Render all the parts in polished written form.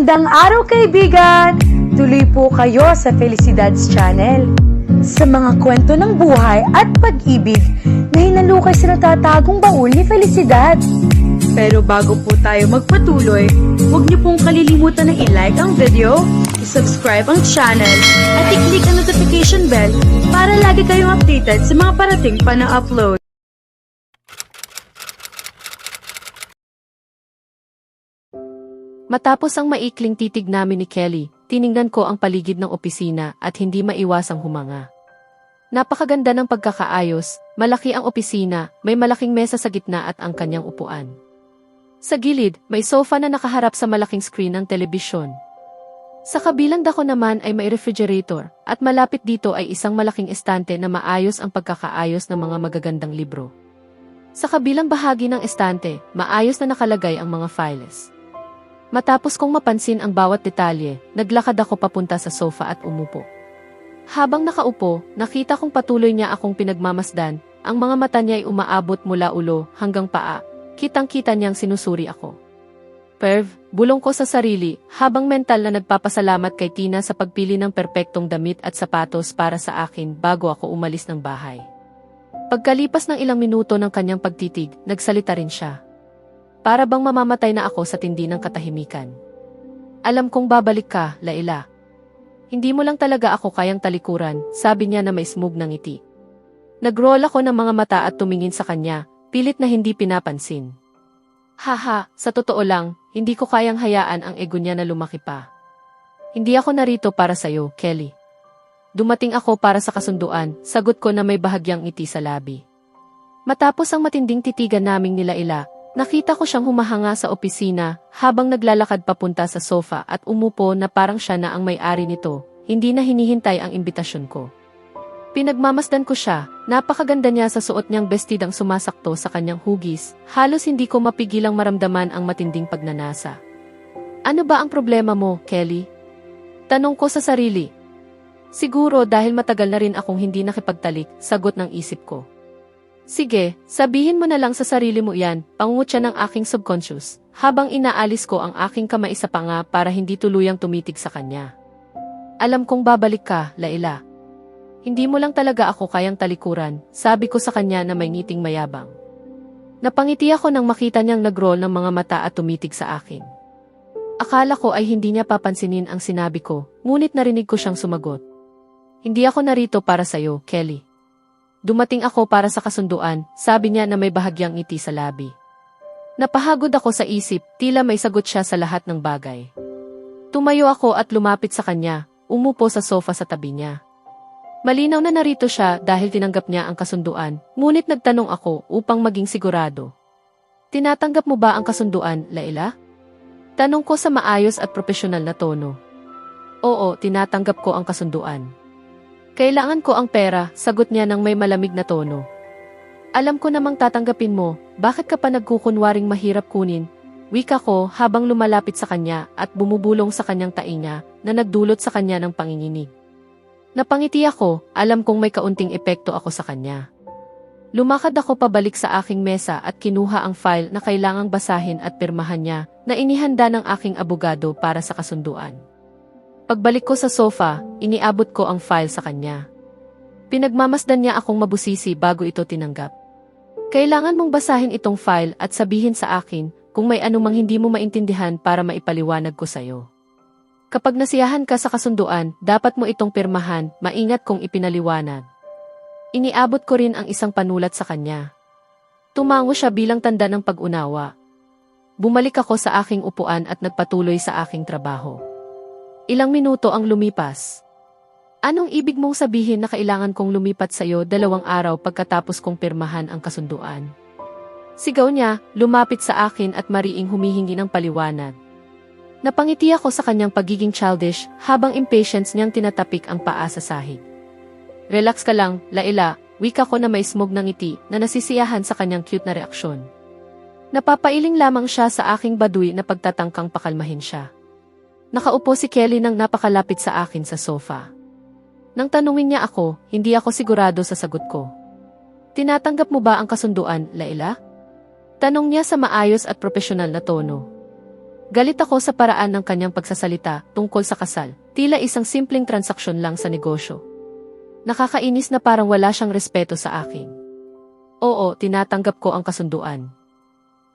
Magandang araw kaibigan! Tuloy po kayo sa Felicidad's Channel. Sa mga kwento ng buhay at pag-ibig na hinalukay sa natatagong baul ni Felicidad. Pero bago po tayo magpatuloy, huwag niyo pong kalilimutan na i-like ang video, i-subscribe ang channel, at i-click ang notification bell para lagi kayong updated sa mga parating pa na upload. Matapos ang maikling titig namin ni Kelly, tiningnan ko ang paligid ng opisina at hindi maiwasang humanga. Napakaganda ng pagkakaayos, malaki ang opisina, may malaking mesa sa gitna at ang kanyang upuan. Sa gilid, may sofa na nakaharap sa malaking screen ng telebisyon. Sa kabilang dako naman ay may refrigerator, at malapit dito ay isang malaking estante na maayos ang pagkakaayos ng mga magagandang libro. Sa kabilang bahagi ng estante, maayos na nakalagay ang mga files. Matapos kong mapansin ang bawat detalye, naglakad ako papunta sa sofa at umupo. Habang nakaupo, nakita kong patuloy niya akong pinagmamasdan, ang mga mata niya ay umaabot mula ulo hanggang paa, kitang-kita niyang sinusuri ako. Perv, bulong ko sa sarili, habang mental na nagpapasalamat kay Tina sa pagpili ng perpektong damit at sapatos para sa akin bago ako umalis ng bahay. Pagkalipas ng ilang minuto ng kanyang pagtitig, nagsalita rin siya. Para bang mamamatay na ako sa tindi ng katahimikan. Alam kong babalik ka, Laila. Hindi mo lang talaga ako kayang talikuran, sabi niya na may smug ng ngiti. Nag-roll ako ng mga mata at tumingin sa kanya, pilit na hindi pinapansin. Haha, sa totoo lang, hindi ko kayang hayaan ang ego niya na lumaki pa. Hindi ako narito para sa'yo, Kelly. Dumating ako para sa kasunduan, sagot ko na may bahagyang ngiti sa labi. Matapos ang matinding titigan naming ni Laila, nakita ko siyang humahanga sa opisina habang naglalakad papunta sa sofa at umupo na parang siya na ang may-ari nito, hindi na hinihintay ang imbitasyon ko. Pinagmamasdan ko siya, napakaganda niya sa suot niyang bestidang sumasakto sa kanyang hugis, halos hindi ko mapigilang maramdaman ang matinding pagnanasa. Ano ba ang problema mo, Kelly? Tanong ko sa sarili. Siguro dahil matagal na rin akong hindi nakipagtalik, sagot ng isip ko. Sige, sabihin mo na lang sa sarili mo yan, pangungutya ng aking subconscious, habang inaalis ko ang aking kamay sa panga para hindi tuluyang tumitig sa kanya. Alam kong babalik ka, Laila. Hindi mo lang talaga ako kayang talikuran, sabi ko sa kanya na may ngiting mayabang. Napangiti ako nang makita niyang nag-roll ng mga mata at tumitig sa akin. Akala ko ay hindi niya papansinin ang sinabi ko, ngunit narinig ko siyang sumagot. Hindi ako narito para sa'yo, Kelly. Dumating ako para sa kasunduan, sabi niya na may bahagyang ngiti sa labi. Napahagod ako sa isip, tila may sagot siya sa lahat ng bagay. Tumayo ako at lumapit sa kanya, umupo sa sofa sa tabi niya. Malinaw na narito siya dahil tinanggap niya ang kasunduan, ngunit nagtanong ako upang maging sigurado. Tinatanggap mo ba ang kasunduan, Laila? Tanong ko sa maayos at propesyonal na tono. Oo, tinatanggap ko ang kasunduan. Kailangan ko ang pera, sagot niya ng may malamig na tono. Alam ko namang tatanggapin mo, bakit ka pa nagkukunwaring mahirap kunin? Wika ko habang lumalapit sa kanya at bumubulong sa kanyang tainga na nagdulot sa kanya ng panginginig. Napangiti ako, alam kong may kaunting epekto ako sa kanya. Lumakad ako pabalik sa aking mesa at kinuha ang file na kailangang basahin at pirmahan niya na inihanda ng aking abogado para sa kasunduan. Pagbalik ko sa sofa, iniabot ko ang file sa kanya. Pinagmamasdan niya akong mabusisi bago ito tinanggap. Kailangan mong basahin itong file at sabihin sa akin kung may anumang hindi mo maintindihan para maipaliwanag ko sa'yo. Kapag nasiyahan ka sa kasunduan, dapat mo itong pirmahan, maingat kong ipinaliwanag. Iniabot ko rin ang isang panulat sa kanya. Tumango siya bilang tanda ng pag-unawa. Bumalik ako sa aking upuan at nagpatuloy sa aking trabaho. Ilang minuto ang lumipas. Anong ibig mong sabihin na kailangan kong lumipat sa iyo 2 araw pagkatapos kong pirmahan ang kasunduan? Sigaw niya, lumapit sa akin at mariing humihingi ng paliwanag. Napangiti ako sa kanyang pagiging childish habang impatience niyang tinatapik ang paa sa sahig. Relax ka lang, Laila, wika ko na may smog ng ngiti na nasisiyahan sa kanyang cute na reaksyon. Napapailing lamang siya sa aking baduy na pagtatangkang pakalmahin siya. Nakaupo si Kelly nang napakalapit sa akin sa sofa. Nang tanungin niya ako, hindi ako sigurado sa sagot ko. Tinatanggap mo ba ang kasunduan, Laila? Tanong niya sa maayos at propesyonal na tono. Galit ako sa paraan ng kanyang pagsasalita tungkol sa kasal, tila isang simpleng transaksyon lang sa negosyo. Nakakainis na parang wala siyang respeto sa akin. Oo, tinatanggap ko ang kasunduan.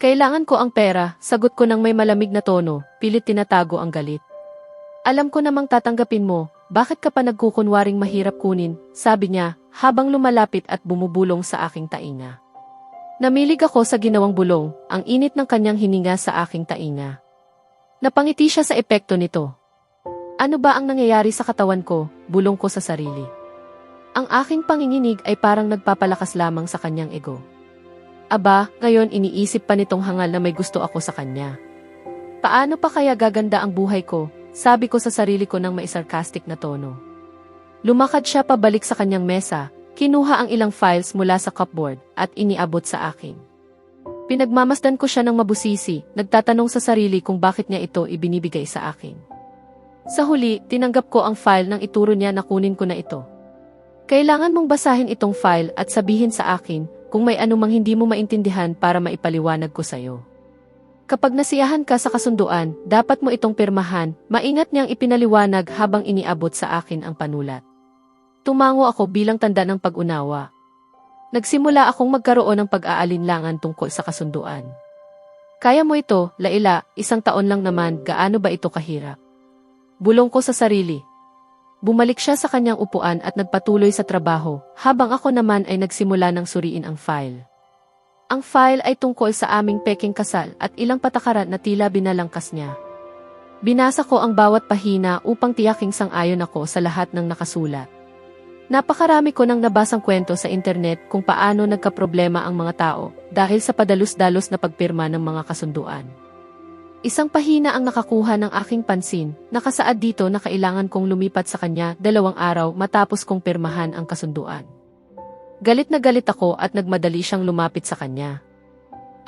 Kailangan ko ang pera, sagot ko ng may malamig na tono, pilit tinatago ang galit. Alam ko namang tatanggapin mo, bakit ka pa nagkukunwaring mahirap kunin, sabi niya, habang lumalapit at bumubulong sa aking tainga. Namilig ako sa ginawang bulong, ang init ng kanyang hininga sa aking tainga. Napangiti siya sa epekto nito. Ano ba ang nangyayari sa katawan ko, bulong ko sa sarili. Ang aking panginginig ay parang nagpapalakas lamang sa kanyang ego. Aba, ngayon iniisip pa nitong hangal na may gusto ako sa kanya. Paano pa kaya gaganda ang buhay ko? Sabi ko sa sarili ko ng may sarcastic na tono. Lumakad siya pabalik sa kanyang mesa, kinuha ang ilang files mula sa cupboard at iniabot sa akin. Pinagmamasdan ko siya ng mabusisi, nagtatanong sa sarili kung bakit niya ito ibinibigay sa akin. Sa huli, tinanggap ko ang file nang ituro niya na kunin ko na ito. Kailangan mong basahin itong file at sabihin sa akin kung may anumang hindi mo maintindihan para maipaliwanag ko sa'yo. Kapag nasiyahan ka sa kasunduan, dapat mo itong pirmahan, maingat niyang ipinaliwanag habang iniabot sa akin ang panulat. Tumango ako bilang tanda ng pag-unawa. Nagsimula akong magkaroon ng pag-aalinlangan tungkol sa kasunduan. Kaya mo ito, Laila, 1 taon lang naman, gaano ba ito kahirap? Bulong ko sa sarili. Bumalik siya sa kanyang upuan at nagpatuloy sa trabaho, habang ako naman ay nagsimula ng suriin ang file. Ang file ay tungkol sa aming peking kasal at ilang patakaran na tila binalangkas niya. Binasa ko ang bawat pahina upang tiyaking sang-ayon ako sa lahat ng nakasulat. Napakarami ko nang nabasang kwento sa internet kung paano nagkaproblema ang mga tao dahil sa padalos-dalos na pagpirma ng mga kasunduan. Isang pahina ang nakakuha ng aking pansin, nakasaad dito na kailangan kong lumipat sa kanya 2 araw matapos kong pirmahan ang kasunduan. Galit na galit ako at nagmadali siyang lumapit sa kanya.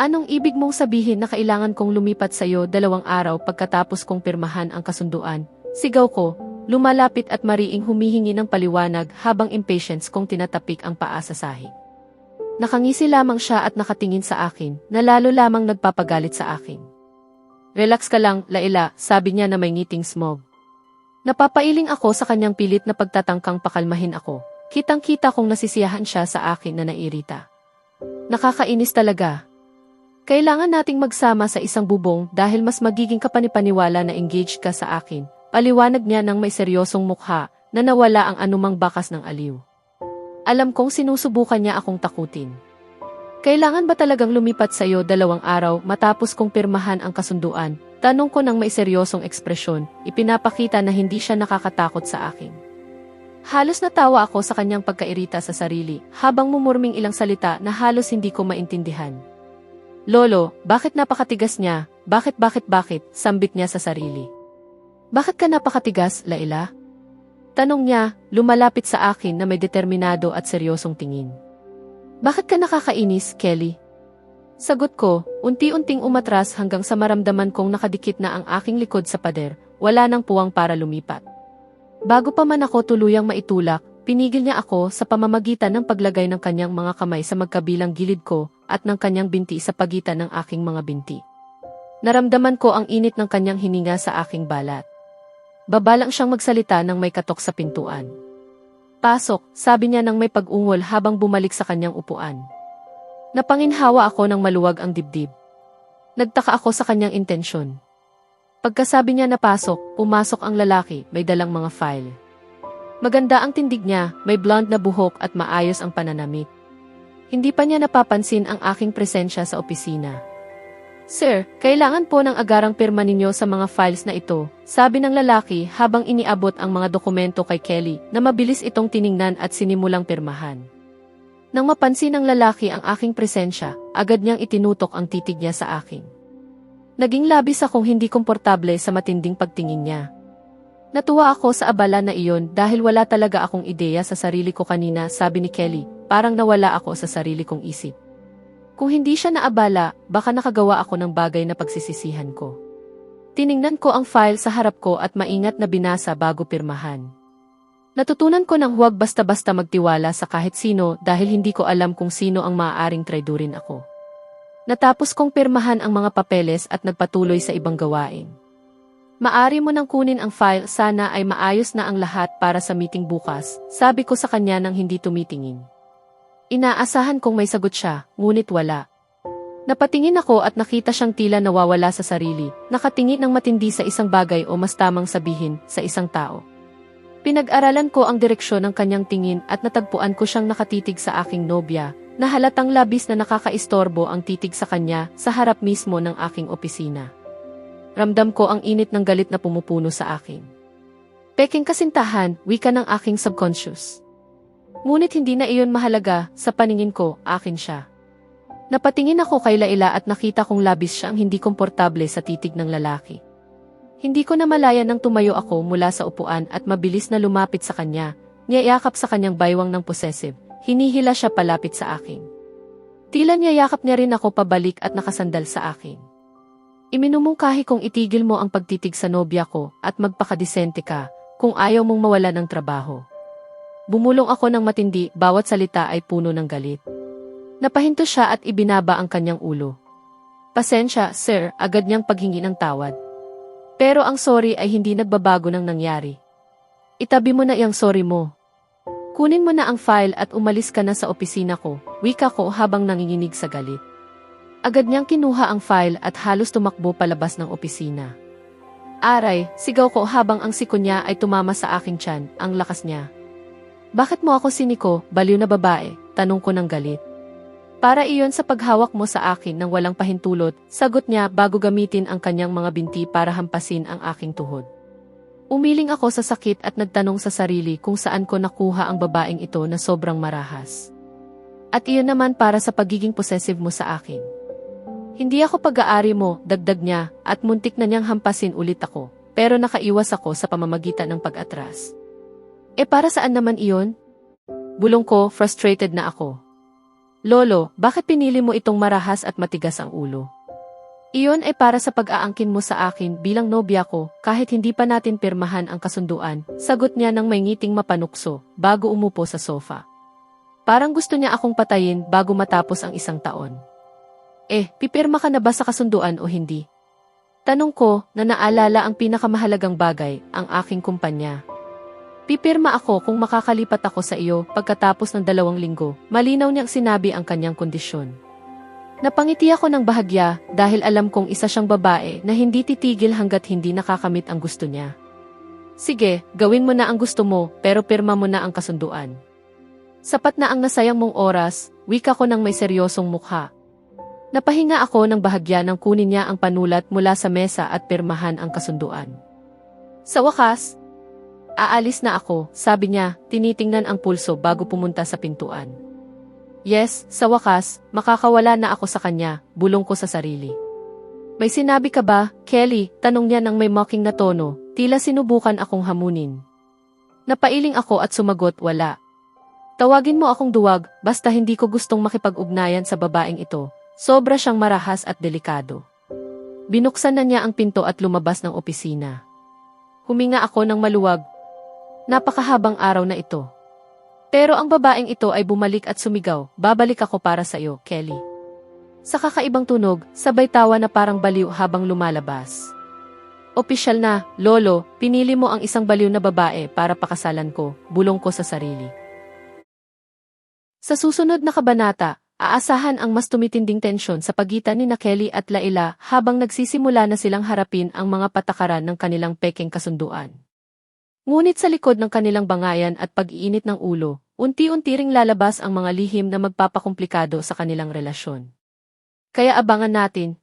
Anong ibig mong sabihin na kailangan kong lumipat sa iyo 2 araw pagkatapos kong pirmahan ang kasunduan? Sigaw ko, lumalapit at mariing humihingi ng paliwanag habang impatience kong tinatapik ang paa sa sahig. Nakangisi lamang siya at nakatingin sa akin, na lalo lamang nagpapagalit sa akin. Relax ka lang, Laila, sabi niya na may ngiting smog. Napapailing ako sa kanyang pilit na pagtatangkang pakalmahin ako. Kitang-kita kong nasisiyahan siya sa akin na nairita. Nakakainis talaga. Kailangan nating magsama sa isang bubong dahil mas magiging kapanipaniwala na engaged ka sa akin. Paliwanag niya ng may seryosong mukha na nawala ang anumang bakas ng aliw. Alam kong sinusubukan niya akong takutin. Kailangan ba talagang lumipat sa iyo 2 araw matapos kong pirmahan ang kasunduan? Tanong ko ng may seryosong ekspresyon, ipinapakita na hindi siya nakakatakot sa akin. Halos natawa ako sa kanyang pagkairita sa sarili, habang mumurming ilang salita na halos hindi ko maintindihan. Lolo, bakit napakatigas niya? Bakit, sambit niya sa sarili. Bakit ka napakatigas, Laila? Tanong niya, lumalapit sa akin na may determinado at seryosong tingin. Bakit ka nakakainis, Kelly? Sagot ko, unti-unting umatras hanggang sa maramdaman kong nakadikit na ang aking likod sa pader, wala nang puwang para lumipat. Bago pa man ako tuluyang maitulak, pinigil niya ako sa pamamagitan ng paglagay ng kanyang mga kamay sa magkabilang gilid ko at ng kanyang binti sa pagitan ng aking mga binti. Naramdaman ko ang init ng kanyang hininga sa aking balat. Babalang siyang magsalita nang may katok sa pintuan. Pasok, sabi niya nang may pag-ungol habang bumalik sa kanyang upuan. Napanginhawa ako nang maluwag ang dibdib. Nagtaka ako sa kanyang intensyon. Pagkasabi niya na pasok, pumasok ang lalaki, may dalang mga file. Maganda ang tindig niya, may blonde na buhok at maayos ang pananamit. Hindi pa niya napapansin ang aking presensya sa opisina. Sir, kailangan po ng agarang pirma ninyo sa mga files na ito, sabi ng lalaki habang iniabot ang mga dokumento kay Kelly na mabilis itong tiningnan at sinimulang pirmahan. Nang mapansin ng lalaki ang aking presensya, agad niyang itinutok ang titig niya sa akin. Naging labis akong hindi komportable sa matinding pagtingin niya. Natuwa ako sa abala na iyon dahil wala talaga akong ideya sa sarili ko kanina, sabi ni Kelly, parang nawala ako sa sarili kong isip. Kung hindi siya naabala, baka nakagawa ako ng bagay na pagsisisihan ko. Tiningnan ko ang file sa harap ko at maingat na binasa bago pirmahan. Natutunan ko nang huwag basta-basta magtiwala sa kahit sino dahil hindi ko alam kung sino ang maaaring traidurin ako. Natapos kong pirmahan ang mga papeles at nagpatuloy sa ibang gawain. Maari mo nang kunin ang file, sana ay maayos na ang lahat para sa meeting bukas, sabi ko sa kanya nang hindi tumitingin. Inaasahan kong may sagot siya, ngunit wala. Napatingin ako at nakita siyang tila nawawala sa sarili, nakatingin ng matindi sa isang bagay o mas tamang sabihin, sa isang tao. Pinag-aralan ko ang direksyon ng kanyang tingin at natagpuan ko siyang nakatitig sa aking nobya, na halatang labis na nakakaistorbo ang titig sa kanya sa harap mismo ng aking opisina. Ramdam ko ang init ng galit na pumupuno sa akin. Peking kasintahan, wika ng aking subconscious. Ngunit hindi na iyon mahalaga, sa paningin ko, akin siya. Napatingin ako kay Laila at nakita kong labis siyang hindi komportable sa titig ng lalaki. Hindi ko na malaya nang tumayo ako mula sa upuan at mabilis na lumapit sa kanya, niyayakap sa kanyang baywang ng possessive, hinihila siya palapit sa akin. Tila niyayakap niya rin ako pabalik at nakasandal sa akin. Iminumungkahi kong itigil mo ang pagtitig sa nobya ko at magpakadisente ka kung ayaw mong mawala ng trabaho. Bumulong ako ng matindi, bawat salita ay puno ng galit. Napahinto siya at ibinaba ang kanyang ulo. Pasensya, sir, agad niyang paghingi ng tawad. Pero ang sorry ay hindi nagbabago ng nangyari. Itabi mo na iyang sorry mo. Kunin mo na ang file at umalis ka na sa opisina ko, wika ko habang nanginginig sa galit. Agad niyang kinuha ang file at halos tumakbo palabas ng opisina. Aray, sigaw ko habang ang siko niya ay tumama sa aking tiyan, ang lakas niya. Bakit mo ako siniko, baliw na babae? Tanong ko ng galit. Para iyon sa paghawak mo sa akin ng walang pahintulot, sagot niya bago gamitin ang kanyang mga binti para hampasin ang aking tuhod. Umiling ako sa sakit at nagtanong sa sarili kung saan ko nakuha ang babaeng ito na sobrang marahas. At iyon naman para sa pagiging possessive mo sa akin. Hindi ako pag-aari mo, dagdag niya, at muntik na niyang hampasin ulit ako, pero nakaiwas ako sa pamamagitan ng pag-atras. Para saan naman iyon? Bulong ko, frustrated na ako. Lolo, bakit pinili mo itong marahas at matigas ang ulo? Iyon ay para sa pag-aangkin mo sa akin bilang nobya ko kahit hindi pa natin pirmahan ang kasunduan, sagot niya ng may ngiting mapanukso bago umupo sa sofa. Parang gusto niya akong patayin bago matapos ang isang taon. Pipirma ka na ba sa kasunduan o hindi? Tanong ko na naalala ang pinakamahalagang bagay, ang aking kumpanya. Pipirma ako kung makakalipat ako sa iyo pagkatapos ng 2 linggo, malinaw niyang sinabi ang kanyang kondisyon. Napangiti ako ng bahagya dahil alam kong isa siyang babae na hindi titigil hanggat hindi nakakamit ang gusto niya. Sige, gawin mo na ang gusto mo pero pirma mo na ang kasunduan. Sapat na ang nasayang mong oras, wika ko ng may seryosong mukha. Napahinga ako ng bahagya nang kunin niya ang panulat mula sa mesa at pirmahan ang kasunduan. Sa wakas, aalis na ako, sabi niya, tinitingnan ang pulso bago pumunta sa pintuan. Yes, sa wakas, makakawala na ako sa kanya, bulong ko sa sarili. May sinabi ka ba, Kelly? Tanong niya ng may mocking na tono, tila sinubukan akong hamunin. Napailing ako at sumagot, wala. Tawagin mo akong duwag, basta hindi ko gustong makipag-ugnayan sa babaeng ito. Sobra siyang marahas at delikado. Binuksan na niya ang pinto at lumabas ng opisina. Huminga ako ng maluwag. Napakahabang araw na ito. Pero ang babaeng ito ay bumalik at sumigaw, babalik ako para sa iyo, Kelly. Sa kakaibang tunog, sabay tawa na parang baliw habang lumalabas. Opisyal na, Lolo, pinili mo ang isang baliw na babae para pakasalan ko, bulong ko sa sarili. Sa susunod na kabanata, aasahan ang mas tumitinding tensyon sa pagitan ni Kelly at Laila habang nagsisimula na silang harapin ang mga patakaran ng kanilang pekeng kasunduan. Ngunit sa likod ng kanilang bangayan at pag-iinit ng ulo, unti-unti ring lalabas ang mga lihim na magpapakomplikado sa kanilang relasyon. Kaya abangan natin,